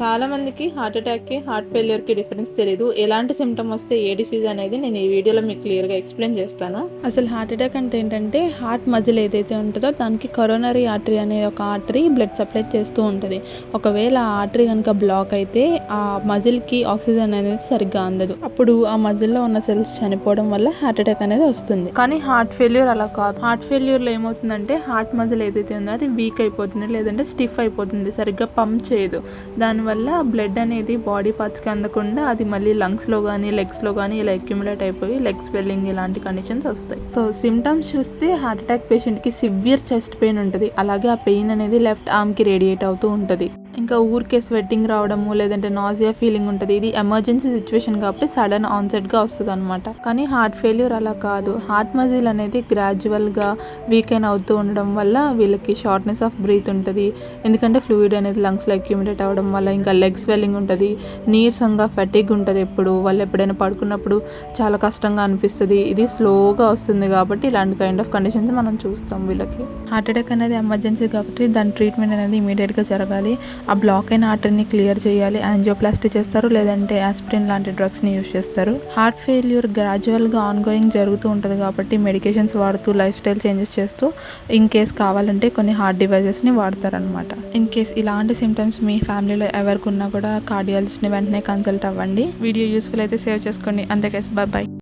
చాలా మందికి heart అటాక్‌కి, heart ఫెయిల్యూర్‌కి difference తెలీదు. ఎలాంటి సింప్టమ్ వస్తే ఏ డిసీజ్ అనేది నేను ఈ వీడియోలో మీకు క్లియర్‌గా ఎక్స్‌ప్లెయిన్ చేస్తాను. అసలు హార్ట్ అటాక్ అంటే ఏంటంటే హార్ట్ మజిల్ ఏదైతే ఉంటదో దానికి కరోనరీ ఆర్టరీ అనే ఒక ఆర్టరీ బ్లడ్ సప్లై చేస్తూ ఉంటది. ఒకవేళ ఆ ఆర్టరీ గనుక బ్లాక్ అయితే ఆ మజిల్‌కి ఆక్సిజన్ అనేది సరిగ్గా అందదు. అప్పుడు ఆ మజిల్‌లో ఉన్న సెల్స్ చనిపోవడం వల్ల హార్ట్ అటాక్ అనేది వస్తుంది. కానీ హార్ట్ ఫెయిల్యూర్ అలా కాదు. హార్ట్ ఫెయిల్యూర్‌లో ఏమవుతుందంటే హార్ట్ మజిల్ ఏదైతే ఉందో అది వీక్ అయిపోతుంది, లేదంటే స్టిఫ్ అయిపోతుంది, సరిగ్గా పంప్ చేయదు. దానివల్ల బ్లడ్ అనేది బాడీ పార్ట్స్కి అందకుండా అది మళ్ళీ లంగ్స్లో కానీ లెగ్స్లో కానీ ఇలా అక్యుములేట్ అయిపోయి లెగ్ స్వెల్లింగ్ ఇలాంటి కండిషన్స్ వస్తాయి. సో సిమ్టమ్స్ చూస్తే హార్ట్ అటాక్ పేషెంట్కి సివియర్ చెస్ట్ పెయిన్ ఉంటుంది. అలాగే ఆ పెయిన్ అనేది లెఫ్ట్ ఆర్మ్కి రేడియేట్ అవుతూ ఉంటుంది. ఇంకా ఊరికే స్వెట్టింగ్ రావడము, లేదంటే నాజియా ఫీలింగ్ ఉంటుంది. ఇది ఎమర్జెన్సీ సిచ్యువేషన్ కాబట్టి సడన్ ఆన్సెట్గా వస్తుంది అనమాట. కానీ హార్ట్ ఫెయిల్యూర్ అలా కాదు. హార్ట్ మజిల్ అనేది గ్రాడ్యువల్గా వీకెన్ అవుతూ ఉండడం వల్ల వీళ్ళకి షార్ట్నెస్ ఆఫ్ బ్రీత్ ఉంటుంది. ఎందుకంటే ఫ్లూయిడ్ అనేది లంగ్స్లో అక్యుములేట్ అవ్వడం వల్ల. ఇంకా లెగ్ స్వెల్లింగ్ ఉంటుంది, నీరసంగా ఫెటిగ్ ఉంటుంది. వాళ్ళు ఎప్పుడైనా పడుకున్నప్పుడు చాలా కష్టంగా అనిపిస్తుంది. ఇది స్లోగా వస్తుంది కాబట్టి ఇలాంటి కైండ్ ఆఫ్ కండిషన్స్ మనం చూస్తాం వీళ్ళకి. హార్ట్ అటాక్ అనేది ఎమర్జెన్సీ కాబట్టి దాని ట్రీట్మెంట్ అనేది ఇమీడియట్గా జరగాలి. ఆ బ్లాక్ అయిన ఆర్టరీని క్లియర్ చేయాలి. యాంజియోప్లాస్టీ చేస్తారు, లేదంటే ఆస్పిరిన్ లాంటి డ్రగ్స్ని యూజ్ చేస్తారు. హార్ట్ ఫెయిల్యూర్ గ్రాడ్యువల్గా ఆన్గోయింగ్ జరుగుతూ ఉంటుంది కాబట్టి మెడికేషన్స్ వాడుతూ లైఫ్ స్టైల్ చేంజెస్ చేస్తూ ఇన్ కేస్ కావాలంటే కొన్ని హార్ట్ డివైజెస్ని వాడతారనమాట. ఇన్ కేస్ ఇలాంటి సిమ్టమ్స్ మీ ఫ్యామిలీలో ఎవరికి ఉన్నా కూడా కార్డియాలజిస్ట్ని వెంటనే కన్సల్ట్ అవ్వండి. వీడియో యూస్ఫుల్ అయితే సేవ్ చేసుకోండి. అంతే గైస్, బాయ్.